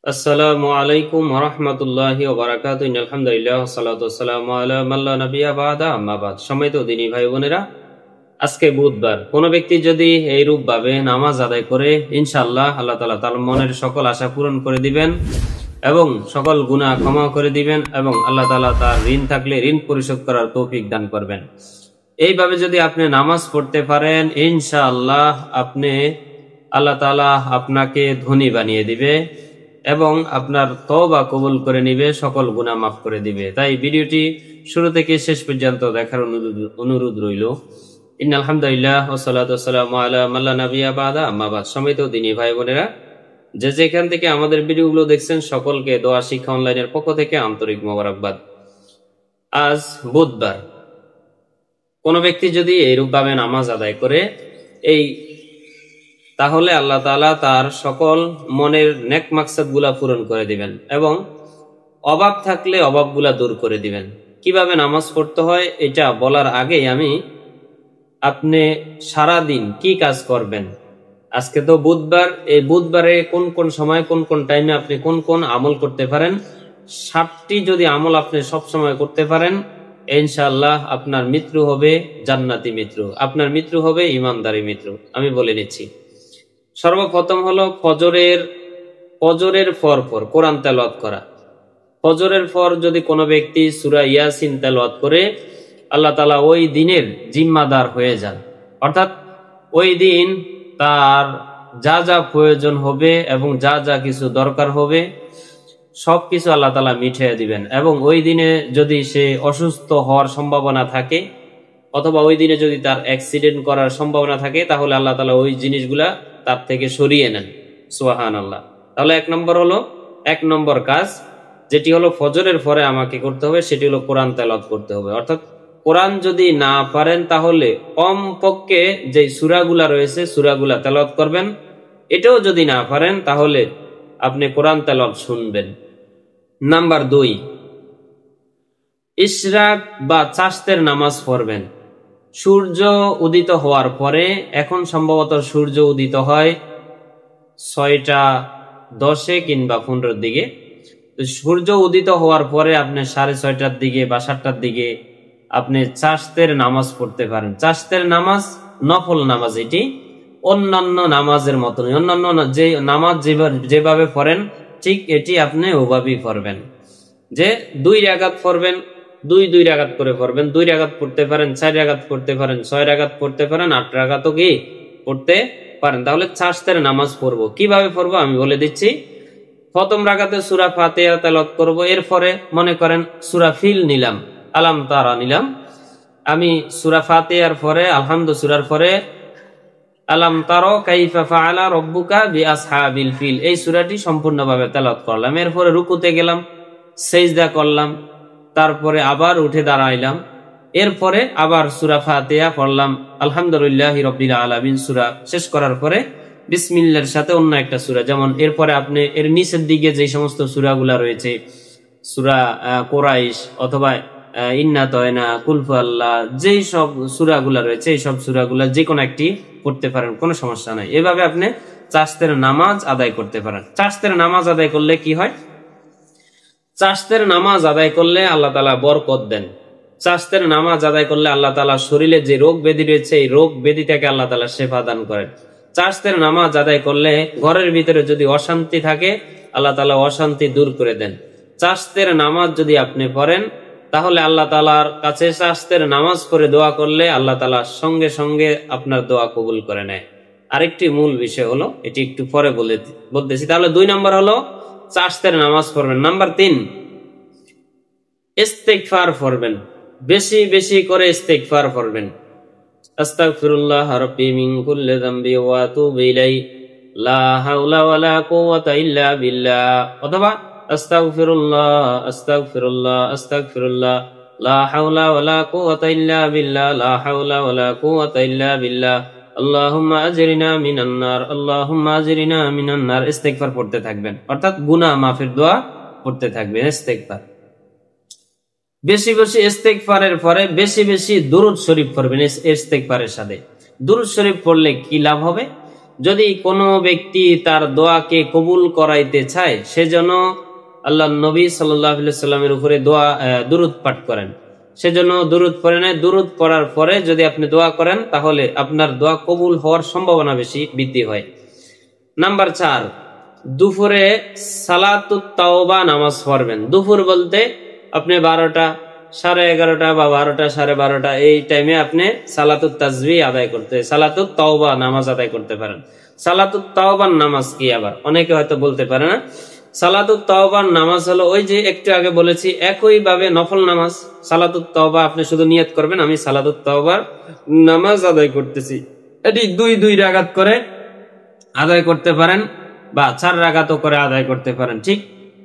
আসসালামু আলাইকুম ওয়া রাহমাতুল্লাহি ওয়া বারাকাতুহু। আলহামদুলিল্লাহ ওয়াসসালাতু ওয়াসসালামু আলা মান লা নাবিয়্যা বা'দা, আম্মা বাদ। সম্মানিত দিনী ভাই বোনেরা, আজকে বুধবার। কোন ব্যক্তি যদি এইরূপ ভাবে নামাজ আদায় করে, ইনশাআল্লাহ আল্লাহ তাআলা তার মনের সকল আশা পূরণ করে দিবেন এবং সকল গুনাহ ক্ষমা করে দিবেন এবং আল্লাহ তাআলা তার ঋণ থাকলে ঋণ পরিশোধ করার তৌফিক দান করবেন। এইভাবে যদি আপনি নামাজ পড়তে পারেন, ইনশাআল্লাহ আল্লাহ তাআলা আপনাকে ধনী বানিয়ে দিবে এবং আপনার তওবা কবুল করে নিবে, সকল গুনাহ মাফ করে দিবে। তাই ভিডিওটি শুরু থেকে শেষ পর্যন্ত দেখার অনুরোধ রইল। ইন্নাল হামদুলিল্লাহ ওয়াসসালাতু ওয়াসসালামু আলা মান লা নাবিয়্যা বা'দা, আম্মা বাদ। সম্মানিত দিনী ভাই বোনেরা, যে যেখান থেকে আমাদের ভিডিওগুলো দেখছেন, সকলকে দোয়া শিক্ষা অনলাইনের পক্ষ থেকে আন্তরিক মোবারকবাদ। আজ বুধবার। কোন ব্যক্তি যদি এইরূপ ভাবে নামাজ আদায় করে তাহলে আল্লাহ তাআলা তার সকল মনের নেক মাকসাদ গুলা পূরণ করে দিবেন এবং অভাব থাকলে অভাবগুলা দূর করে দিবেন। কিভাবে নামাজ পড়তে হয় এটা বলার আগে আপনি সারাদিন কি কাজ করবেন। আজকে তো বুধবার, এই বুধবারে কোন কোন সময় কোন কোন টাইমে আপনি কোন কোন আমল করতে পারেন, 7টি যদি আমল আপনি সব সময় করতে পারেন, ইনশাআল্লাহ আপনার মৃত্যু হবে জান্নাতি মৃত্যু, আপনার মৃত্যু হবে ইমানদারি মৃত্যু। আমি বলে নিচ্ছি। সর্বপ্রথম হলো ফজরের পর কোরআন তেলাওয়াত করা। ফজরের পর যদি কোনো ব্যক্তি সূরা ইয়াসিন তেলাওয়াত করে, আল্লাহ তাআলা ওই দিনের জিম্মাদার হয়ে যান। অর্থাৎ ওই দিন তার যা যা প্রয়োজন হবে এবং যা যা কিছু দরকার হবে সবকিছু আল্লাহ তাআলা মিটিয়ে দিবেন। এবং ওই দিনে যদি সে অসুস্থ হওয়ার সম্ভাবনা থাকে অথবা ওই দিনে যদি তার অ্যাক্সিডেন্ট করার সম্ভাবনা থাকে, তাহলে আল্লাহ তাআলা ওই জিনিসগুলা তার থেকে সরিয়ে নেন। সুবহানাল্লাহ। তাহলে এক নম্বর কাজ যেটি হলো ফজরের পরে আমাকে করতে হবে, সেটি হলো কোরআন তেলাওয়াত করতে হবে। অর্থাৎ কোরআন যদি না পারেন তাহলে কমপক্ষে যে সূরাগুলা রয়েছে সূরাগুলা তেলাওয়াত করবেন। এটাও যদি না পারেন তাহলে আপনি কোরআন তেলাওয়াত শুনবেন। নাম্বার 2, ইশরাক বা চাশতের নামাজ পড়বেন। সূর্য উদিত হওয়ার পরে, এখন সম্ভবত সূর্য উদিত হয় 6টা 10 কিংবা 15-র দিকে। সূর্য উদিত হওয়ার পরে আপনি 6:30টার দিকে বা 7টার দিকে আপনি চাশতের নামাজ পড়তে পারেন। চাশতের নামাজ নফল নামাজ, এটি অন্যান্য নামাজের মতনই, অন্যান্য যে নামাজ যেভাবে পড়েন ঠিক এটি আপনি ওভাবেই পড়বেন। যে 2 রাকাত পড়বেন, 2 রাকাত করে পড়বেন। 2 রাকাত পড়তে পারেন, 4 রাকাত পড়তে পারেন, 6 রাকাত পড়তে পারেন, 8 রাকাতও কি পড়তে পারেন। তাহলে চাশতের নামাজ পড়বো। কিভাবে পড়বো আমি বলে দিচ্ছি। প্রথম রাকাতে সূরা ফাতিহা তেলাওয়াত করব। এরপরে মনে করেন সূরা ফিল নিলাম, আলাম তারা নিলাম। আমি সূরা ফাতিহার পরে আলহামদু সূরার পরে আলাম তারা কাইফা ফাআলা রাব্বুকা বিআসহাবিল ফিল, এই সূরাটি সম্পূর্ণভাবে তেলাওয়াত করলাম। এরপরে রুকুতে গেলাম, সিজদা করলাম, তারপরে আবার উঠে দাঁড়াইলাম। এরপরে আবার সূরা ফাতিহা পড়লাম, আলহামদুলিল্লাহি রাব্বিল আলামিন সূরা শেষ করার পরে বিসমিল্লাহর সাথে অন্য একটা সূরা, যেমন এরপরে আপনি এর নিচের দিকে যে সমস্ত সূরাগুলা রয়েছে, সূরা কুরাইশ অথবা ইন্না তয়না, কুল হুয়াল্লাহ, যেই সব সূরাগুলা রয়েছে এই সব সূরাগুলা যে কোনো একটি পড়তে পারেন, কোনো সমস্যা নাই। এভাবে আপনি চাশতের নামাজ আদায় করতে পারেন। চাশতের নামাজ আদায় করলে কি হয়? চাশতের নামাজ আদায় করলে আল্লাহ তাআলা বরকত দেন। চাশতের নামাজ আদায় করলে আল্লাহ তাআলা শরীরে যে রোগ ব্যাধি রয়েছে এই রোগ ব্যাধি থেকে আল্লাহ তাআলা শিফা দান করেন। চাশতের নামাজ আদায় করলে ঘরের ভিতরে যদি অশান্তি থাকে আল্লাহ তাআলা অশান্তি দূর করে দেন। চাশতের নামাজ যদি আপনি পড়েন তাহলে আল্লাহ তাআলার কাছে চাশতের নামাজ পড়ে দোয়া করলে আল্লাহ তাআলা সঙ্গে সঙ্গে আপনার দোয়া কবুল করে নেয়। আরেকটি মূল বিষয় হলো, এটি একটু পরে বলতেছি। তাহলে 2 নম্বর হলো চাশতের নামাজ পড়বেন। নাম্বার 3, ইস্তিগফার পড়বেন। বেশি বেশি করে ইস্তিগফার পড়বেন। আস্তাগফিরুল্লাহ রাব্বি মিন কুল্লি যামবি ওয়া আতুবু ইলাইহি লা হাওলা ওয়ালা কুওয়াতা ইল্লা বিল্লাহ, অথবা আস্তাগফিরুল্লাহ আস্তাগফিরুল্লাহ আস্তাগফিরুল্লাহ লা হাওলা ওয়ালা কুওয়াতা ইল্লা বিল্লাহ লা হাওলা ওয়ালা কুওয়াতা ইল্লা বিল্লাহ আল্লাহুম্মা আজরিনা মিনান নার আল্লাহুম্মা আজরিনা মিনান নার। ইস্তিগফার পড়তে থাকবেন, অর্থাৎ গুনাহ মাফের দোয়া পড়তে থাকবেন। ইস্তিগফার বেশি বেশি, ইস্তিগফারের পরে বেশি বেশি দুরূদ শরীফ পড়বেন। ইস্তিগফারের সাথে দুরূদ শরীফ পড়লে কি লাভ হবে? যদি কোনো ব্যক্তি তার দোয়াকে কবুল করাইতে চায় সেজন্য আল্লাহ নবী সাল্লাল্লাহু আলাইহি সাল্লামের উপরে দুরূদ পাঠ করেন, সেজন্য দুরূদ পড়ে নেয়। দুরূদ পড়ার পরে যদি আপনি দোয়া করেন তাহলে আপনার দোয়া কবুল হওয়ার সম্ভাবনা বেশি বৃদ্ধি হয়। নাম্বার 4, দুপুরে সালাতুত তাওবা নামাজ পড়বেন। দুপুর বলতে আপনি 12টা, 11:30 বা 12টা, 12:30 এই টাইমে আপনি সালাতুত তাসবিহ আদায় করতে, সালাতুত তাওবা নামাজ আদায় করতে পারেন। সালাতুত তাওবার নামাজ কি আবার অনেকে হয়তো বলতে পারে না। সালাতুত তাওবার নামাজ হলো ওই যে একটু আগে বলেছি একই ভাবে নফল নামাজ। সালাতুত তাওবা আপনি শুধু নিয়ত করবেন আমি সালাতুত তাওবার নামাজ আদায় করতেছি, এটি 2 রাকাত করে আদায় করতে পারেন বা 4 রাকাতও করে আদায় করতে পারেন। ঠিক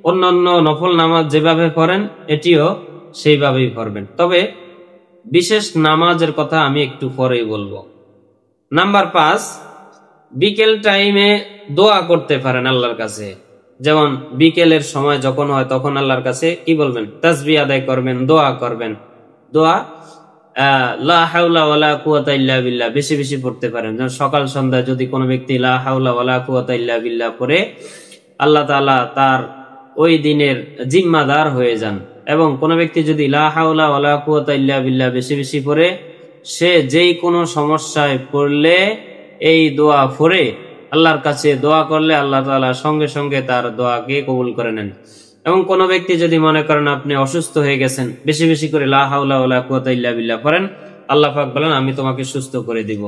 অন্যান্য নফল নামাজ যেভাবে পড়েন এটিও সেইভাবেই পড়বেন, তবে বিশেষ নামাজের কথা আমি একটু পরেই বলবো। নাম্বার 5, বিকেল টাইমে দোয়া করতে পারেন আল্লাহর কাছে। যেমন বিকেলের সময় যখন হয় তখন আল্লাহর কাছে কি বলবেন? তাসবিহ আদায় করবেন, দোয়া করবেন। দোয়া লা হাওলা ওয়ালা কুওয়াতা ইল্লা বিল্লাহ বেশি বেশি পড়তে পারেন। যেমন সকাল সন্ধ্যা যদি কোনো ব্যক্তি লা হাওলা ওয়ালা কুওয়াতা ইল্লা বিল্লাহ পড়ে, আল্লাহ তাআলা তার ওই দিনের জিম্মাদার হয়ে যান। এবং কোনো ব্যক্তি যদি লা হাওলা ওয়ালা কুওয়াতা ইল্লা বিল্লাহ বেশি বেশি পড়ে, সে যেই কোনো সমস্যায় পড়লে এই দোয়া পড়ে আল্লাহর কাছে দোয়া করলে আল্লাহ তাআলা সঙ্গে সঙ্গে তার দোয়াকে কবুল করে নেন। এবং কোনো ব্যক্তি যদি মনে করেন আপনি অসুস্থ হয়ে গেছেন, বেশি বেশি করে লা হাওলা ওয়ালা কুওয়াতা ইল্লা বিল্লাহ পড়েন, আল্লাহ পাক বলেন আমি তোমাকে সুস্থ করে দিব।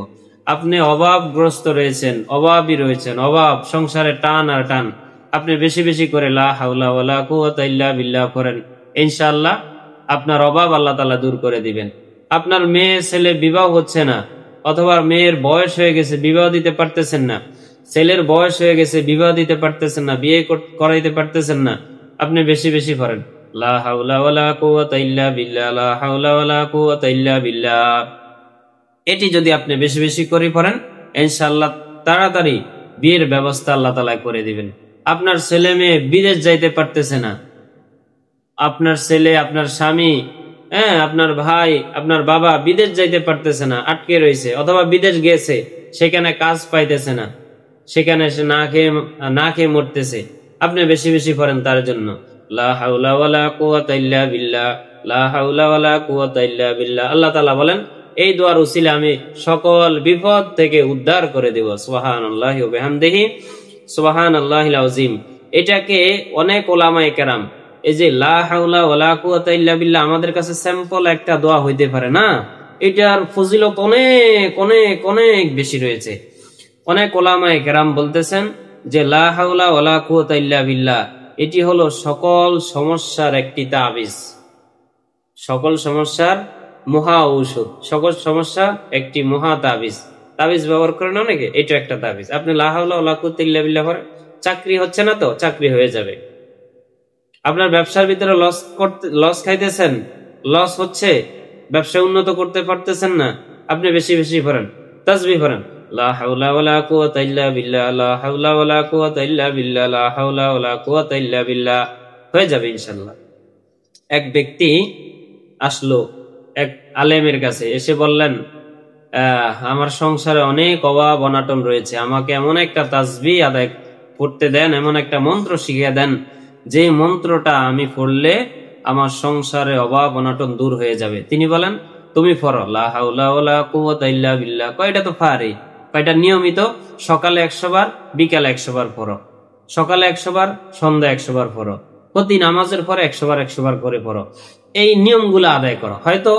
আপনি অভাবগ্রস্ত রয়েছেন, অভাবী রয়েছেন, অভাব সংসারে টান আর টান, আপনি বেশি বেশি করে লা হাওলা ওয়ালা কুওয়াতা ইল্লা বিল্লাহ পড়েন, ইনশাআল্লাহ আপনার অভাব আল্লাহ তাআলা দূর করে দিবেন। আপনার মেয়ে ছেলে বিবাহ হচ্ছে না, অথবা মেয়ের বয়স হয়ে গেছে বিবাহ দিতে পারতেছেন না, ছেলের বয়স হয়ে গেছে বিবাহ দিতে পারতেছেন না, বিয়ে করাইতে পারতেছেন না, আপনি বেশি বেশি পড়েন লা হাওলা ওয়ালা কুওয়াতা ইল্লা বিল্লাহ, লা হাওলা ওয়ালা কুওয়াতা ইল্লা বিল্লাহ। এটি যদি আপনি বেশি বেশি করে পড়েন ইনশাআল্লাহ তাড়াতাড়ি বিয়ের ব্যবস্থা আল্লাহ তাআলা করে দিবেন। আপনার ছেলে মেয়ে বিদেশ যাইতে পারতেছে না, আপনার ছেলে, আপনার স্বামী, আপনার ভাই, আপনার বাবা বিদেশ যাইতে পারতেছে না, আটকে রয়েছে, অথবা বিদেশ গেছে সেখানে কাজ পাইতেছে না, সেখানে সে না খেয়ে মরতেছে, আপনি বেশি বেশি পড়েন তার জন্য লা হাওলা ওয়ালা কুওয়াতা ইল্লা বিল্লাহ, লা হাওলা ওয়ালা কুওয়াতা ইল্লা বিল্লাহ। আল্লাহ তাআলা বলেন এই দোয়ার উসিলে আমি সকল বিপদ থেকে উদ্ধার করে দেব। সুবহানাল্লাহি ওয়া বিহামদিহি সুবহানাল্লাহিল আযীম। এটাকে অনেক উলামায়ে কেরাম এই যে লা হাওলা ওয়ালা কুওয়াতা ইল্লা বিল্লাহ আমাদের কাছে স্যাম্পল একটা দোয়া হইতে পারে না, এটার ফজিলত অনেক অনেক অনেক বেশি রয়েছে। অনেক উলামায়ে কেরাম বলতেছেন যে লা হাওলা ওয়ালা কুওয়াতা ইল্লা বিল্লাহ এটি হলো সকল সমস্যার একটি তাবিজ, সকল সমস্যার মহা ঔষধ, সকল সমস্যা একটি মহা তাবিজ। তাবিজ ব্যবহার করেন অনেকে, এটা একটা তাবিজ। আপনি লা হাওলা ওয়ালা কুওয়াতা ইল্লা বিল্লাহ পড়েন, চাকরি হচ্ছে না তো চাকরি হয়ে যাবে। আপনার ব্যবসার ভিতরে লস খাইতেছেন, লস হচ্ছে, ব্যবসা উন্নত করতে পারতেছেন না, আপনি বেশি বেশি পড়েন, তাসবিহ পড়েন লা হাওলা ওয়ালা কুওয়াতা ইল্লা বিল্লাহ, লা হাওলা ওয়ালা কুওয়াতা ইল্লা বিল্লাহ, লা হাওলা ওয়ালা কুওয়াতা ইল্লা বিল্লাহ, হয়ে যাবে ইনশাআল্লাহ। এক ব্যক্তি আসলো এক আলেমের কাছে, এসে বললেন আমার সংসারে অনেক অভাব অনাটন রয়েছে, আমাকে এমন একটা তাসবিহ আদায় পড়তে দেন, এমন একটা মন্ত্র শিখিয়ে দেন যে মন্ত্রটা আমি পড়লে আমার সংসারে অভাব অনাটন দূর হয়ে যাবে। তিনি বলেন তুমি পড়ো লা হাওলা ওয়ালা কুওয়াতা ইল্লা বিল্লাহ। কয়টা তো পারি, কয়টা নিয়মিত সকালে 100 বার, বিকালে 100 বার পড়ো, সকালে 100 বার, সন্ধ্যা 100 বার পড়ো, প্রতি নামাজের পরে 100 বার 100 বার করে পড়ো। এই নিয়মগুলো আদায় করো, হয়তো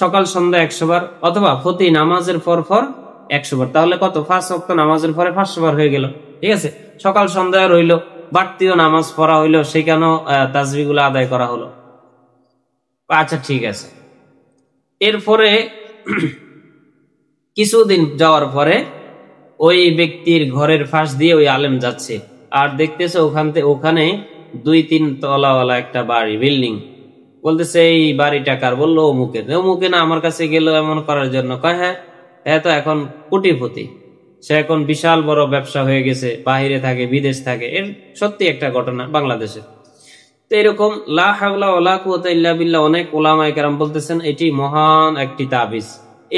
সকাল সন্ধ্যা 100 বার, অথবা প্রতি নামাজের পর 100 বার, তাহলে কত 5 ওয়াক্ত নামাজের পরে 500 বার হয়ে গেল। ঠিক আছে, সকাল সন্ধ্যায় রইলো, বাড়তিও নামাজ পড়া হইলো, সেখানেও তাসবিহ গুলো আদায় করা হলো। আচ্ছা ঠিক আছে। এরপরে কিছুদিন যাওয়ার পরে ওই ব্যক্তির ঘরের পাশ দিয়ে ওই আলেম যাচ্ছে, আর দেখতেছে ওখানে 2-3 তলাওয়ালা একটা বাড়ি, বিল্ডিং। বলতেছে এই বাড়িটা কার? বললো অমুকের। অমুকে না আমার কাছে গেল এমন করার জন্য। কয় হ্যাঁ তো এখন কোটিপতি, সে এখন বিশাল বড় ব্যবসা হয়ে গেছে, বাহিরে থাকে, বিদেশ থাকে। এর সত্যি একটা ঘটনা বাংলাদেশে। তো এরকম লা হাওলা ওয়ালা কুওয়াতা ইল্লা বিল্লাহ অনেক উলামায়ে কেরাম বলতেছেন এটি মহান একটি তাবিজ।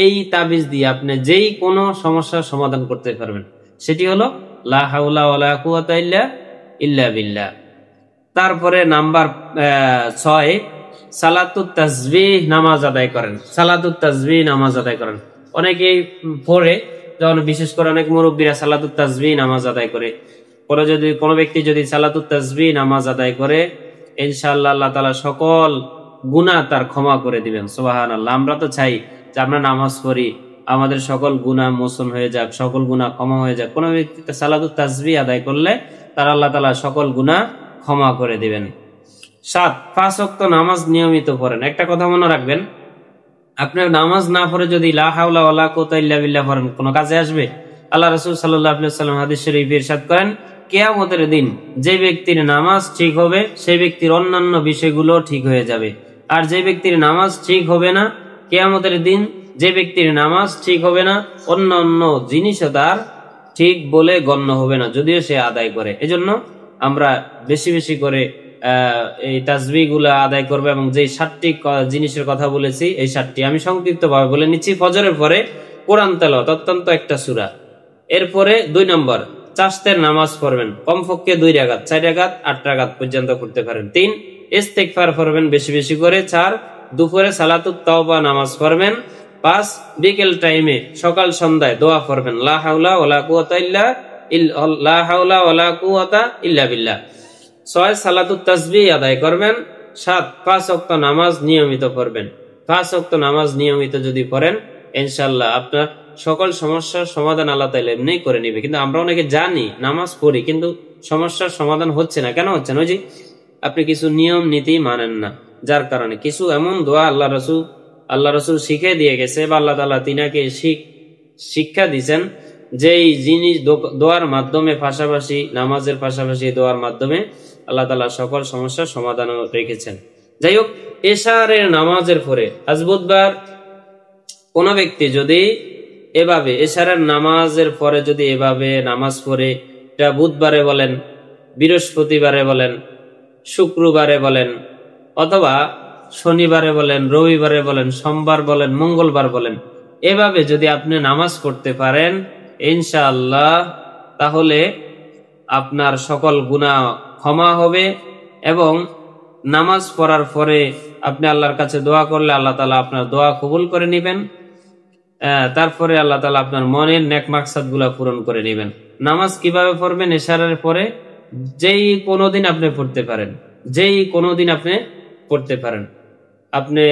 এই তাবিজ দিয়ে আপনি যেই কোনো সমস্যার সমাধান করতে পারবেন। সেটি হলো লা হাওলা ওয়ালা কুওয়াতা ইল্লা বিল্লাহ। তারপরে নাম্বার 6, সালাতুত তাসবিহ নামাজ আদায় করেন। সালাতুত তাসবিহ নামাজ আদায় করেন। অনেকেই পড়ে, যখন বিশেষ করে অনেক মুরব্বীরা সালাতুত তাসবিহ নামাজ আদায় করে, পরে যদি কোনো ব্যক্তি যদি সালাতুত তাসবিহ নামাজ আদায় করে, ইনশাআল্লাহ আল্লাহ তাআলা সকল গুনাহ তার ক্ষমা করে দিবেন। সুবহানাল্লাহ। আমরা তো চাই যে আমরা নামাজ পড়ি, আমাদের সকল গুনাহ মোচন হয়ে যাক, সকল গুনাহ ক্ষমা হয়ে যাক। কোনো ব্যক্তি সালাতুত তাসবিহ আদায় করলে তার আল্লাহ তাআলা সকল গুনাহ ক্ষমা করে দিবেন। 7, 5 ওয়াক্ত নামাজ নিয়মিত পড়েন। একটা কথা মনে রাখবেন, আপনার নামাজ না পড়ে যদি লা হাওলা ওয়ালা কুওয়াতা ইল্লা বিল্লাহ পড়েন, কোনো কাজে আসবে? আল্লাহ রাসূল সাল্লাল্লাহু আলাইহি ওয়াসাল্লাম হাদিস শরীফে ইরশাদ করেন, কিয়ামতের দিন যে ব্যক্তির নামাজ ঠিক হবে সেই ব্যক্তির অন্যান্য বিষয়গুলো ঠিক হয়ে যাবে। আর যে ব্যক্তির নামাজ ঠিক হবে না, কিয়ামতের দিন যে ব্যক্তির নামাজ ঠিক হবে না, অন্যান্য জিনিসও তার ঠিক বলে গণ্য হবে না, যদিও সে আদায় করে। এজন্য আমরা বেশি বেশি করে এই তাসবিহ গুলা আদায় করবো। এবং যে 7টি জিনিসের কথা বলেছি, এই 7টি আমি সংক্ষিপ্ত ভাবে বলে নিচ্ছি। ফজরের পরে কোরআন তেলাওয়াত, অত্যন্ত একটা সূরা। এরপরে 2 নম্বর, চাশতের নামাজ পড়বেন, কমপক্ষে 2 রাকাত, 4 রাকাত, 8 রাকাত পর্যন্ত করতে পারেন। 3, ইস্তিগফার পড়বেন বেশি বেশি করে। 4, দুপুরে সালাতুত তাওবা নামাজ পড়বেন। 5, বিকেল টাইমে সকাল সন্ধ্যায় দোয়া পড়বেন, লা হাওলা ওয়ালা কুওয়াতা ইল্লা বিল্লাহ। 6, সালাতুত তাসবিহ আদায় করবেন। 7, 5 ওয়াক্ত নামাজ নিয়মিত পড়বেন। 5 ওয়াক্ত নামাজ নিয়মিত যদি পড়েন, ইনশাআল্লাহ আপনার সকল সমস্যার সমাধান আল্লাহ তাআলা এমনিই করে নিবে। কিন্তু আমরা অনেকে জানি, নামাজ পড়ি, কিন্তু সমস্যার সমাধান হচ্ছে না। কেন হচ্ছে না? ওই যে আপনি কিছু নিয়ম নীতি মানেন না, যার কারণে কিছু এমন দোয়া আল্লাহ রাসূল শিখে দিয়ে গেছে, বা আল্লাহ তাআলা তিনাকে শিক্ষা দিয়েছেন, যেই জিনিস দোয়ার মাধ্যমে, পাশাপাশি নামাজের পাশাপাশি দোয়ার মাধ্যমে আল্লাহ তাআলা সকল সমস্যার সমাধান রেখেছেন। যাই হোক, এশারের নামাজের পরে, আজ বুধবার, কোন ব্যক্তি যদি এভাবে এশারের নামাজের পরে যদি এভাবে নামাজ পড়ে, এটা বুধবারে বলেন, বৃহস্পতিবারে বলেন, শুক্রবারে বলেন, অথবা শনিবারে বলেন, রবিবারে বলেন, সোমবার বলেন, মঙ্গলবার বলেন, এভাবে যদি আপনি নামাজ পড়তে পারেন, ইনশাআল্লাহ তাহলে আপনার সকল গুনাহ ক্ষমা হবে। এবং নামাজ পড়ার পরে আপনি আল্লাহর কাছে দোয়া করলে আল্লাহ তাআলা আপনার দোয়া কবুল করে নেবেন। তারপরে আল্লাহ তাআলা আপনার মনের নেক মাকসাদ গুলা পূরণ করে নেবেন। নামাজ কিভাবে পড়বেন? এশারের পরে যেই কোনোদিন আপনি পড়তে পারেন, আপনি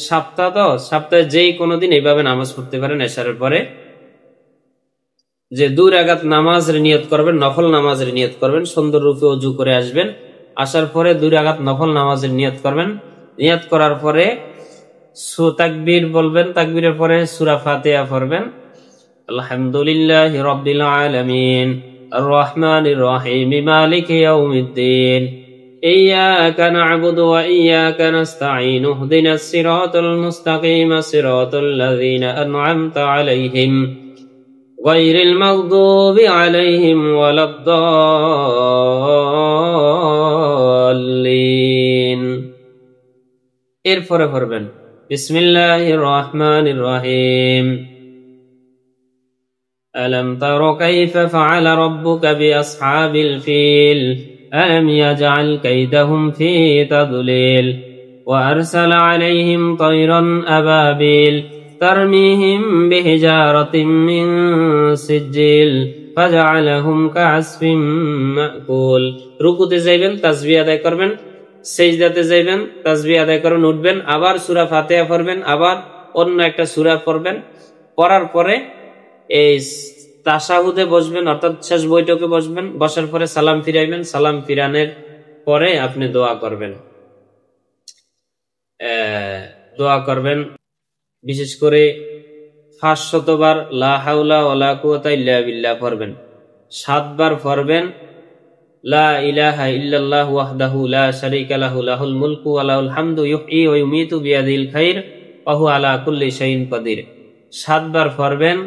সপ্তাহে যেই কোনোদিন এইভাবে নামাজ পড়তে পারেন। এশারের পরে যে 2 রাকাত নামাজের নিয়ত করবেন, নফল নামাজের নিয়ত করবেন, সুন্দর রূপে ওযু করে আসবেন। আসার পরে 2 রাকাত নফল নামাজের নিয়ত করবেন। নিয়ত করার পরে তাকবীর বলবেন, তাকবীরের পরে সূরা ফাতিহা পড়বেন। আলহামদুলিল্লাহি রাব্বিল আলামিন, আর রহমানির রহিম, মালিকি ইয়াউমিদ্দিন, ইয়্যাকা না'বুদু ওয়া ইয়্যাকা নাস্তাঈন, ইহদিনাস সিরাতাল মুস্তাকিম, সিরাতাল লাযীনা আন'আমতা আলাইহিম গায়রিল মাগদুবি আলাইহিম ওয়ালাদ-দাল্লিন। এরপরে পড়বেন বিসমিল্লাহির রহমানির রহিম, আলাম তারা কাইফা ফাআলা রাব্বুকা বিআসহাবিল ফিল, আলাম ইয়াজআল কাইদাহুম ফি তাদলিল, ওয়া আরসালা আলাইহিম তায়রান আবাবিল তারমিহিম বিহিজারাতিন মিন সিজিল ফাজআলাহুম কাআসফিন মাকুল। রুকুতে যাইবেন, তাসবিহ আদায় করবেন, সেজদাতে যাইবেন, তাসবিহ আদায় করবেন, উঠবেন, আবার সূরা ফাতিহা পড়বেন, আবার অন্য একটা সূরা পড়বেন। পড়ার পরে এই তাশাহুদে বসবেন, অর্থাৎ শেষ বৈঠকে বসবেন। বসার পরে সালাম ফিরাইবেন, সালাম ফিরানোর পরে আপনি দোয়া করবেন। বিশেষ করে 500 বার লা হাওলা ওয়ালা কুওয়াতা ইল্লা বিল্লাহ পড়বেন। 7 বার পড়বেন লা ইলাহা ইল্লাল্লাহু ওয়াহদাহু লা শারীকা লাহু, লাহুল মুলকু ওয়া লাহুল হামদু, ইহয়ী ওয়া ইউমীতু বিয়াদিল খাইর ওয়া হুয়া আলা কুল্লি শাইইন কাদির। 7 বার পড়বেন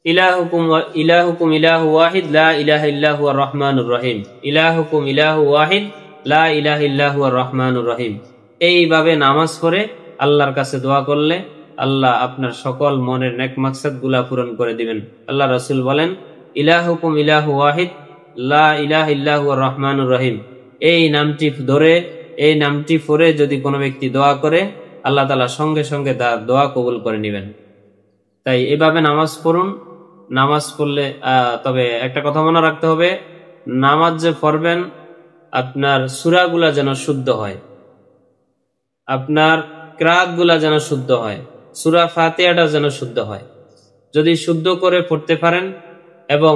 ইলাহুকুম ইলাহু ওয়াহিদ লা ইলাহা ইল্লা হুয়ার রহমানুর রহিম, ইলাহুকুম ইলাহু ওয়াহিদ লা ইলাহা ইল্লা হুয়ার রহমানুর রহিম। এইভাবে নামাজ পড়ে আল্লাহর কাছে দোয়া করলে আল্লাহ আপনার সকল মনের নেক মাকসাদ গুলা পূরণ করে দিবেন। আল্লাহ রাসূল বলেন, ইলাহুকুম ইলাহু ওয়াহিদ লা ইলাহা ইল্লা হুয়ার রহমানুর রহিম। এই নামটি ধরে, এই নামটি পড়ে যদি কোনো ব্যক্তি দোয়া করে, আল্লাহ তাআলা সঙ্গে সঙ্গে তার দোয়া কবুল করে নেবেন। তাই এভাবে নামাজ পড়ুন। নামাজ পড়লে তবে একটা কথা মনে রাখতে হবে, নামাজ যে পড়বেন আপনার সূরাগুলা যেন শুদ্ধ হয়, আপনার কিরাআতগুলা যেন শুদ্ধ হয়, সূরা ফাতিহাটা যেন শুদ্ধ হয়। যদি শুদ্ধ করে পড়তে পারেন এবং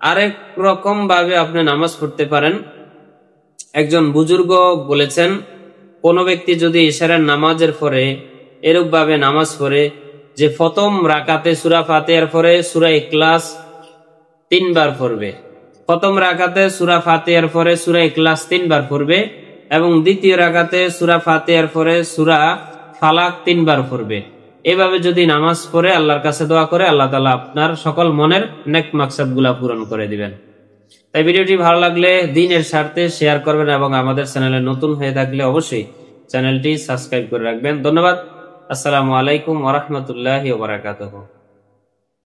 আরেক রকম ভাবে আপনি নামাজ পড়তে পারেন, একজন বুজুর্গ বলেছেন, কোন ব্যক্তি যদি ইশারের নামাজের পরে এরূপ ভাবে নামাজ পড়ে যে প্রথম রাকাতে সূরা ফাতিহার পরে সূরা ইখলাস 3 বার পড়বে, প্রথম রাকাতে সূরা ফাতিহার পরে সূরা ইখলাস 3 বার পড়বে এবং দ্বিতীয় রাকাতে সূরা ফাতিহার পরে সূরা ফালাক 3 বার পড়বে। এভাবে যদি নামাজ পড়ে আল্লাহর কাছে দোয়া করে, আল্লাহ তাআলা আপনার সকল মনের নেক মাকসাদগুলা পূরণ করে দিবেন। তাই ভিডিওটি ভালো লাগলে দ্বীনের স্বার্থে শেয়ার করবেন এবং আমাদের চ্যানেলে নতুন হয়ে থাকলে অবশ্যই চ্যানেলটি সাবস্ক্রাইব করে রাখবেন। ধন্যবাদ। আসসালামু আলাইকুম ওয়া রাহমাতুল্লাহি ওয়া বারাকাতুহু।